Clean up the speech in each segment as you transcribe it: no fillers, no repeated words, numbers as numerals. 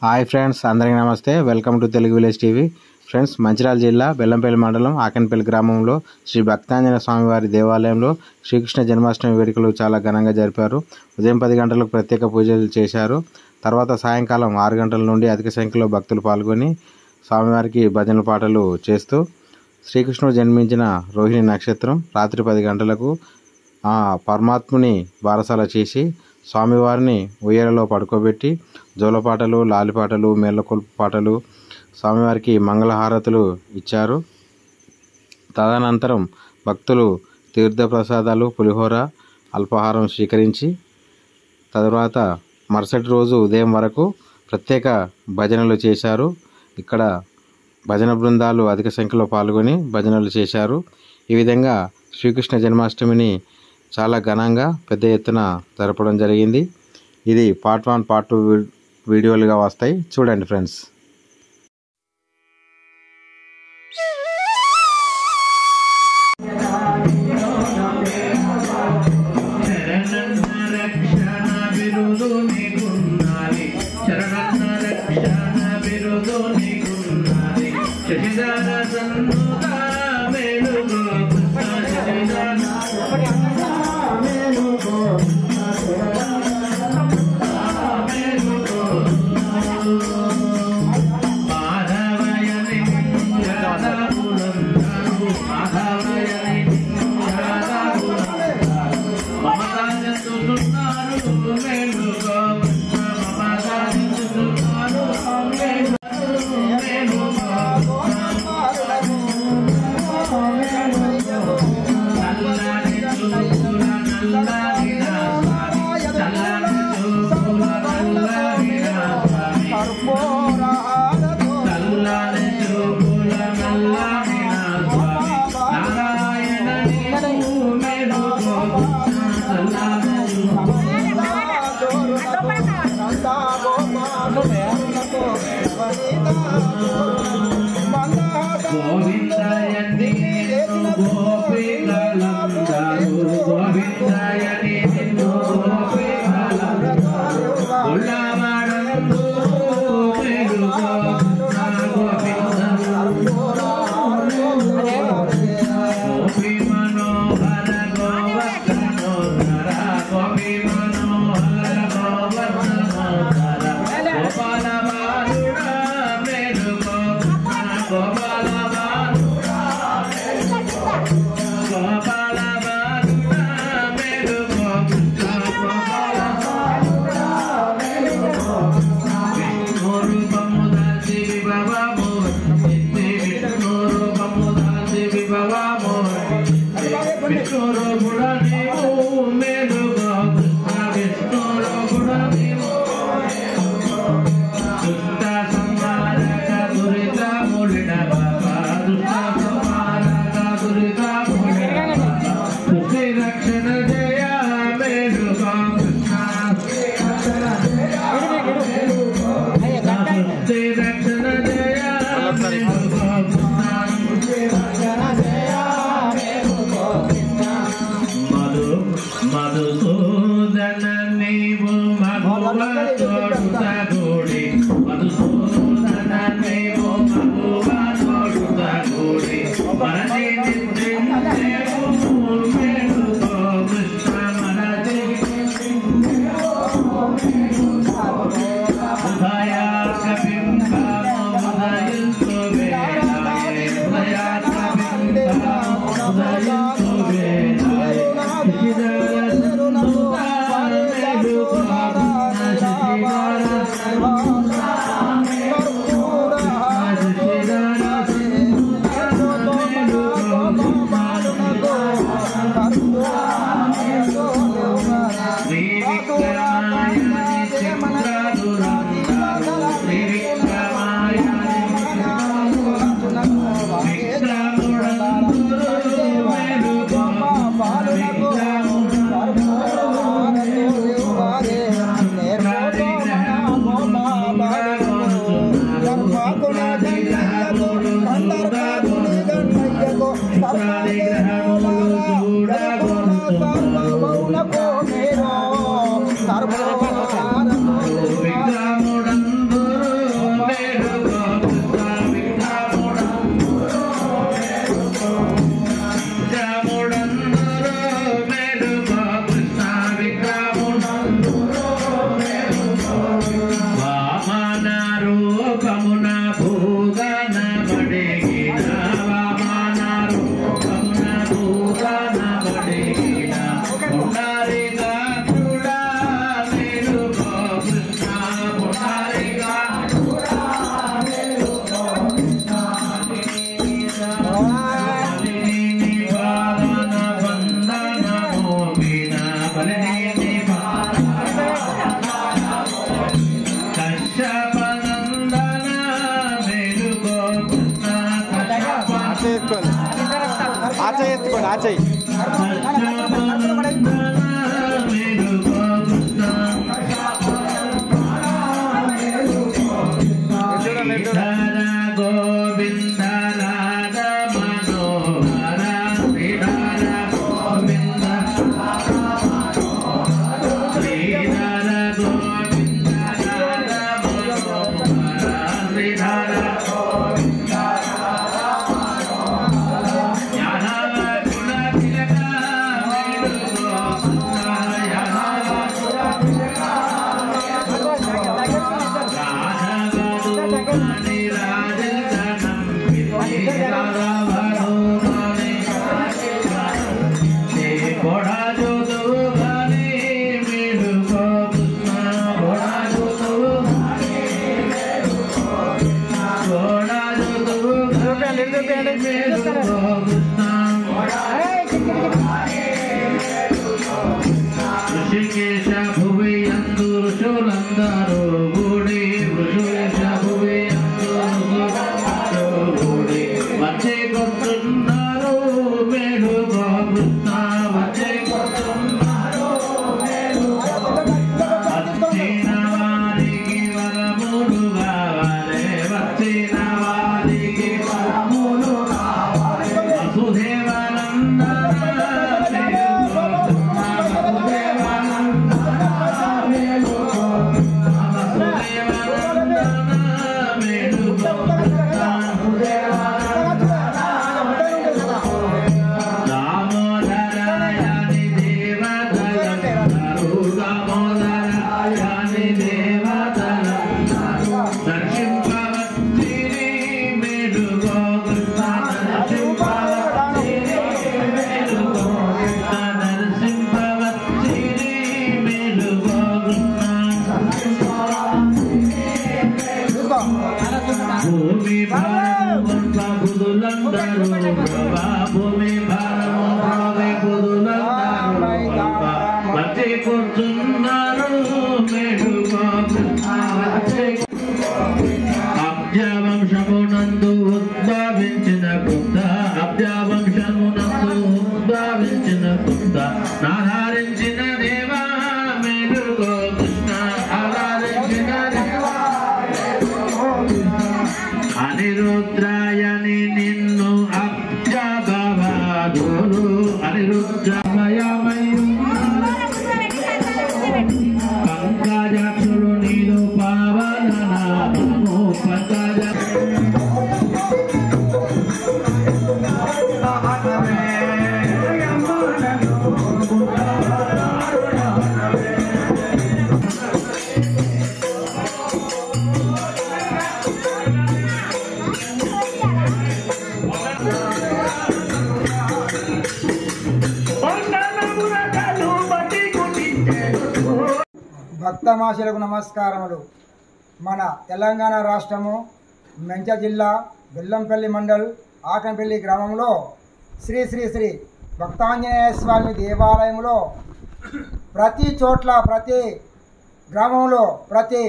Hi friends, అందరికీ నమస్తే. Welcome to Telugu village TV. Friends, Mancherial జిల్లా బెల్లంపల్లి మండలం ఆకన్పల్లి గ్రామంలో శ్రీ భక్తాంజనేయ స్వామివారి దేవాలయంలో శ్రీకృష్ణ జన్మాష్టమి వేడుకలు చాలా ఘనంగా జరిపారు. ఉదయం 10 గంటలకు ప్రత్యేక పూజలు చేశారు. తర్వాత సాయంకాలం 6 గంటల నుండి అధిక సంఖ్యలో భక్తులు పాల్గొని స్వామివారికి భజన పాటలు చేస్తూ శ్రీకృష్ణుడు జన్మించిన రోహిణి నక్షత్రం రాత్రి 10 గంటలకు ఆ పరమాత్ముని బారసాల చేసి స్వామివారిని ఉయ్యాలలో పడుకోబెట్టి జోలపాటలు, లాలిపాటలు, మేళ్ళకొల్పు పాటలు, స్వామివారికి మంగళహారతులు ఇచ్చారు. తదనంతరం భక్తులు తీర్థప్రసాదాలు, పులిహోర, అల్పాహారం స్వీకరించి తరువాత మరుసటి రోజు ఉదయం వరకు ప్రత్యేక భజనలు చేశారు. ఇక్కడ భజన బృందాలు అధిక సంఖ్యలో పాల్గొని భజనలు చేశారు. ఈ విధంగా శ్రీకృష్ణ జన్మాష్టమిని చాలా ఘనంగా పెద్ద ఎత్తున జరపడం జరిగింది. ఇది పార్ట్ 1, పార్ట్ 2 వీడియోలుగా వస్తాయి, చూడండి ఫ్రెండ్స్. భక్తమాశలకు నమస్కారములు. మన తెలంగాణ రాష్ట్రము మెంచ జిల్లా బెల్లంపల్లి మండల్ ఆకంపల్లి గ్రామంలో శ్రీ శ్రీ శ్రీ భక్తాంజనేయ స్వామి దేవాలయంలో ప్రతి చోట్ల ప్రతి గ్రామంలో ప్రతి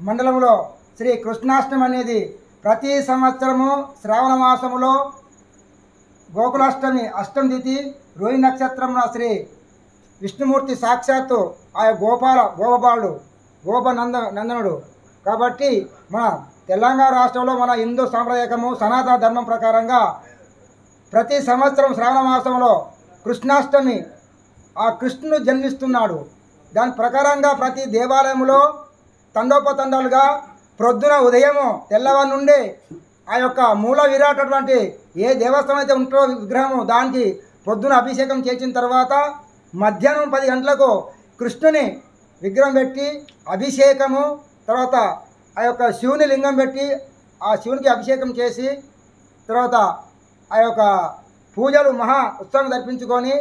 మండలంలో శ్రీ కృష్ణాష్టమి అనేది ప్రతి సంవత్సరము శ్రావణ మాసములో గోకులాష్టమి అష్టమి తిథి రోహిణి నక్షత్రమున శ్రీ విష్ణుమూర్తి సాక్షాత్తు ఆ గోపబాలుడు నందనుడు కాబట్టి మన తెలంగాణ రాష్ట్రంలో మన హిందూ సాంప్రదాయకము సనాతన ధర్మం ప్రకారంగా ప్రతి సంవత్సరం శ్రావణ మాసంలో కృష్ణాష్టమి ఆ కృష్ణుడు జన్మిస్తున్నాడు. దాని ప్రకారంగా ప్రతి దేవాలయంలో తండోపతండాలుగా ప్రొద్దున ఉదయము తెల్లవారి నుండి ఆ యొక్క మూల విరాటటువంటి ఏ దేవస్థానం అయితే ఉంటుందో విగ్రహము దానికి పొద్దున అభిషేకం చేసిన తర్వాత మధ్యాహ్నం 10 గంటలకు కృష్ణుని విగ్రహం పెట్టి అభిషేకము తర్వాత ఆ యొక్క శివుని లింగం పెట్టి ఆ శివునికి అభిషేకం చేసి తర్వాత ఆ యొక్క పూజలు మహా ఉత్సవం జరిపించుకొని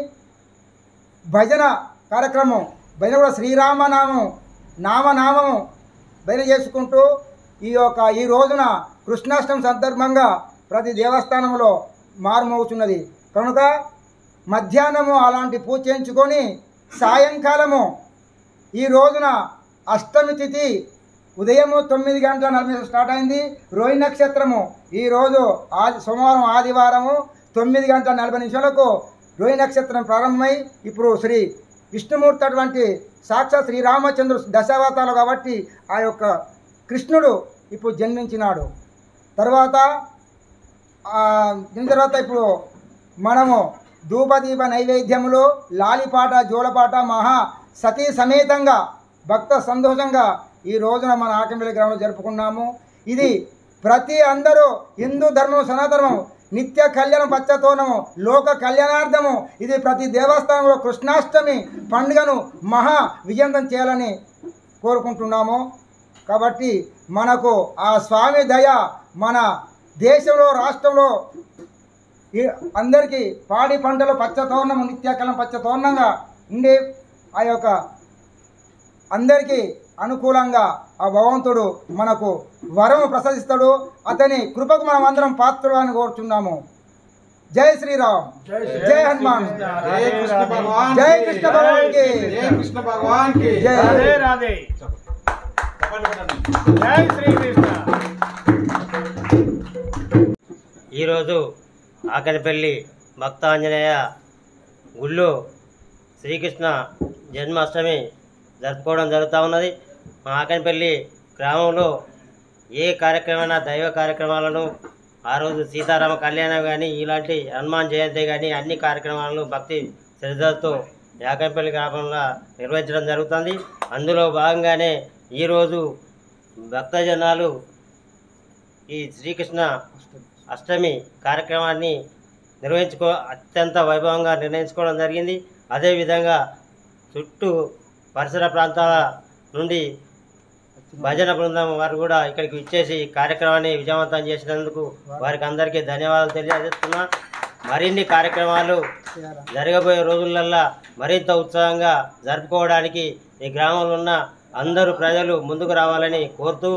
భజన కార్యక్రమం భజన కూడా నామనామము భజన చేసుకుంటూ ఈ రోజున కృష్ణాష్టమి సందర్భంగా ప్రతి దేవస్థానంలో మారుమోగుతున్నది కనుక మధ్యాహ్నము అలాంటి పూజ చేయించుకొని సాయంకాలము ఈ రోజున అష్టమి తిథి ఉదయము 9:40 స్టార్ట్ అయింది. రోహిణి నక్షత్రము ఈరోజు సోమవారం ఆదివారము 9:40 రోహిణి నక్షత్రం ప్రారంభమై ఇప్పుడు శ్రీ విష్ణుమూర్తి అటువంటి సాక్షాత్ శ్రీరామచంద్రుడు దశావతారాలు కాబట్టి ఆ యొక్క కృష్ణుడు ఇప్పుడు జన్మించినాడు. తర్వాత దీని తర్వాత ఇప్పుడు మనము ధూపదీప నైవేద్యములు లాలిపాట జోలపాట మహా సతీ సమేతంగా భక్త సంతోషంగా ఈ రోజున మన ఆకంపల్లి గ్రామంలో జరుపుకున్నాము. ఇది ప్రతి అందరూ హిందూ ధర్మం సనాతనం నిత్య కళ్యాణం పచ్చతోనము లోక కళ్యాణార్థము ఇది ప్రతి దేవస్థానంలో కృష్ణాష్టమి పండుగను మహా విజయవంతం చేయాలని కోరుకుంటున్నాము. కాబట్టి మనకు ఆ స్వామి దయ మన దేశంలో రాష్ట్రంలో అందరికీ పాడి పంటలు పచ్చతోరణము నిత్యకాలం పచ్చతోరణంగా ఉండే ఆ యొక్క అందరికీ అనుకూలంగా ఆ భగవంతుడు మనకు వరము ప్రసాదిస్తాడు. అతని కృపకు మనం అందరం పాత్రులు అని కోరుచున్నాము. జై శ్రీరామ్, జై హనుమాన్, జై కృష్ణ భగవాన్ కి, జై కృష్ణ భగవాన్ కి, జై రాధే, జై శ్రీకృష్ణ. ఈరోజు ఆకనపల్లి భక్తాంజనేయ గుళ్ళో శ్రీకృష్ణ జన్మాష్టమి జరుపుకోవడం జరుగుతూ ఉన్నది. మా ఆకనపల్లి గ్రామంలో ఏ కార్యక్రమైనా దైవ కార్యక్రమాలను ఆ రోజు సీతారామ కళ్యాణం కానీ ఇలాంటి హనుమాన్ జయంతి కానీ అన్ని కార్యక్రమాలను భక్తి శ్రద్ధలతో ఆకనపల్లి గ్రామంలో నిర్వహించడం జరుగుతుంది. అందులో భాగంగానే ఈరోజు భక్తజనాలు ఈ శ్రీకృష్ణ అష్టమి కార్యక్రమాన్ని అత్యంత వైభవంగా నిర్ణయించుకోవడం జరిగింది. అదేవిధంగా చుట్టూ పరిసర ప్రాంతాల నుండి భజన బృందం వారు కూడా ఇక్కడికి ఇచ్చేసి కార్యక్రమాన్ని విజయవంతం చేసినందుకు వారికి అందరికీ ధన్యవాదాలు తెలియజేస్తున్నా. మరిన్ని కార్యక్రమాలు జరగబోయే రోజులల్లో మరింత ఉత్సాహంగా జరుపుకోవడానికి ఈ గ్రామంలో ఉన్న అందరూ ప్రజలు ముందుకు రావాలని కోరుతూ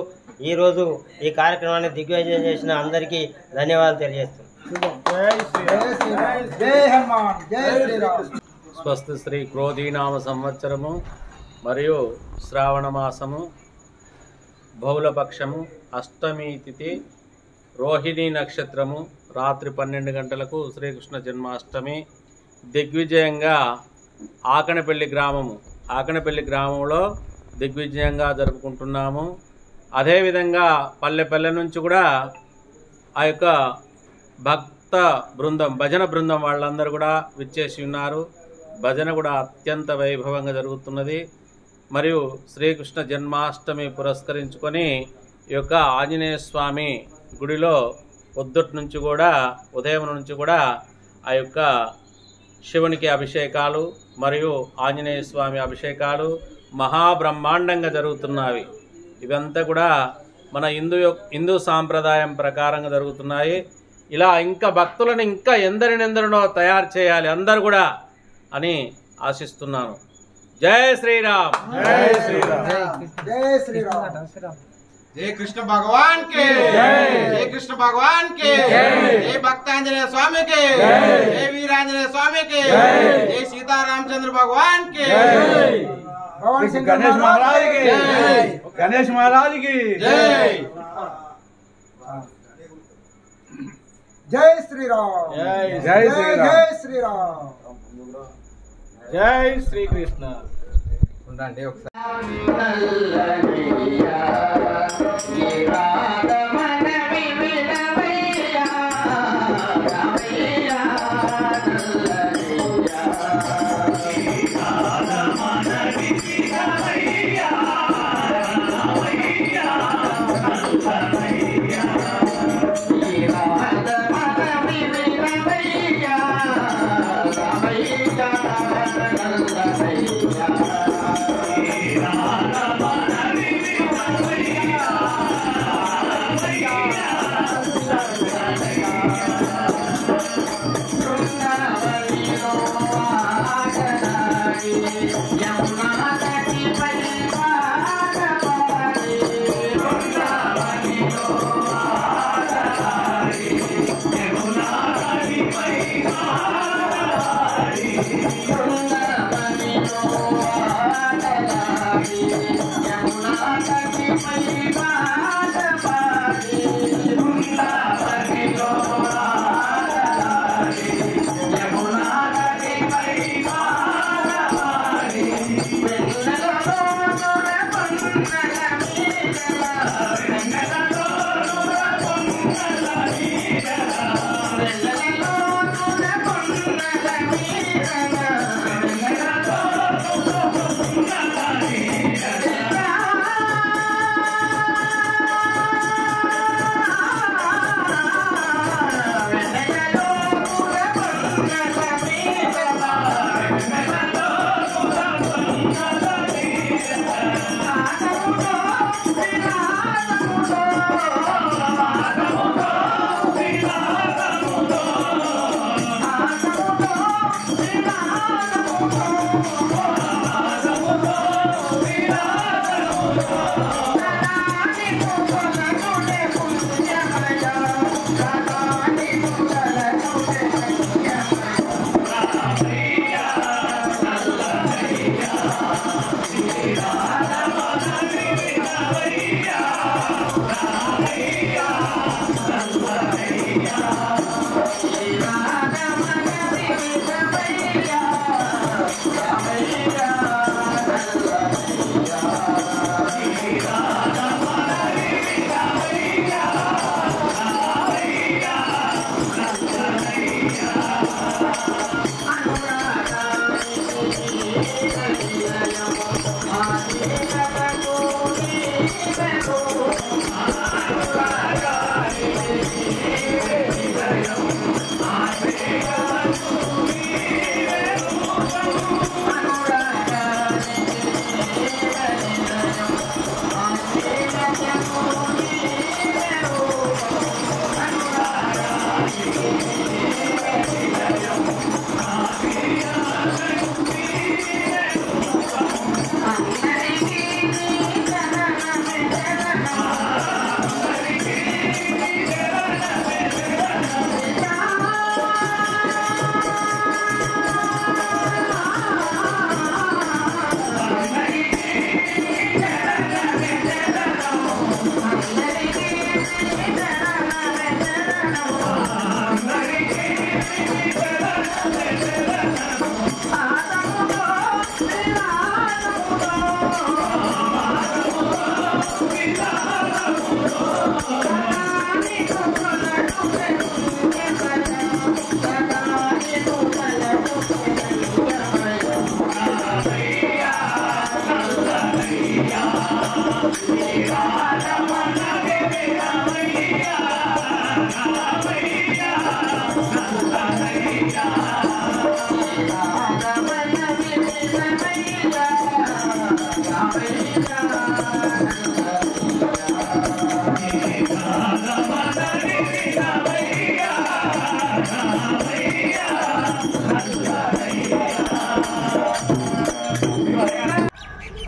ఈరోజు ఈ కార్యక్రమాన్ని దిగ్విజయం చేసిన అందరికీ ధన్యవాదాలు తెలియజేస్తున్నాను. స్వస్తి శ్రీ క్రోధీనామ సంవత్సరము మరియు శ్రావణ మాసము బహుళపక్షము అష్టమి తిథి రోహిణి నక్షత్రము రాత్రి 12 గంటలకు శ్రీకృష్ణ జన్మాష్టమి దిగ్విజయంగా ఆకనపల్లి గ్రామంలో దిగ్విజయంగా జరుపుకుంటున్నాము. అదేవిధంగా పల్లె నుంచి కూడా ఆ యొక్క భక్త బృందం భజన బృందం వాళ్ళందరూ కూడా విచ్చేసి ఉన్నారు. భజన కూడా అత్యంత వైభవంగా జరుగుతున్నది. మరియు శ్రీకృష్ణ జన్మాష్టమి పురస్కరించుకొని ఈ యొక్క ఆంజనేయ స్వామి గుడిలో పొద్దుటి నుంచి కూడా ఉదయం నుంచి కూడా ఆ యొక్క శివునికి అభిషేకాలు మరియు ఆంజనేయ స్వామి అభిషేకాలు మహాబ్రహ్మాండంగా జరుగుతున్నవి. ఇవంతా కూడా మన హిందూ సాంప్రదాయం ప్రకారంగా జరుగుతున్నాయి. ఇలా ఇంకా భక్తులను ఇంకా ఎందరినెందరినో తయారు చేయాలి అందరూ కూడా అని ఆశిస్తున్నాను. జై శ్రీరామ్, జై శ్రీరామ్, జై శ్రీరామ్, जय कृष्ण भगवान के, जय कृष्ण भगवान के, जय भक्तांजनेय स्वामी के, जय वीरांजनेय स्वामी के, जय सीता रामचंद्र भगवान के, गणेश महाराज की, गणेश महाराज की जय, जय श्री राम, जय श्री राम, जय श्री राम, जय श्री कृष्ण. ఉండండి ఒకసారి. Rama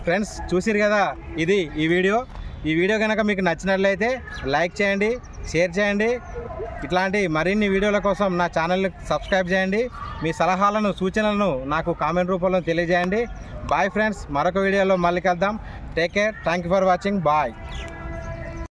ఫ్రెండ్స్ చూసిరు కదా, ఇది ఈ వీడియో కనుక మీకు నచ్చినట్లయితే లైక్ చేయండి, షేర్ చేయండి. ఇట్లాంటి మరిన్ని వీడియోల కోసం నా ఛానల్ని సబ్స్క్రైబ్ చేయండి. మీ సలహాలను సూచనలను నాకు కామెంట్ రూపంలో తెలియజేయండి. బాయ్ ఫ్రెండ్స్, మరొక వీడియోలో మళ్ళీ కలుద్దాం. Take care, thank you for watching, bye.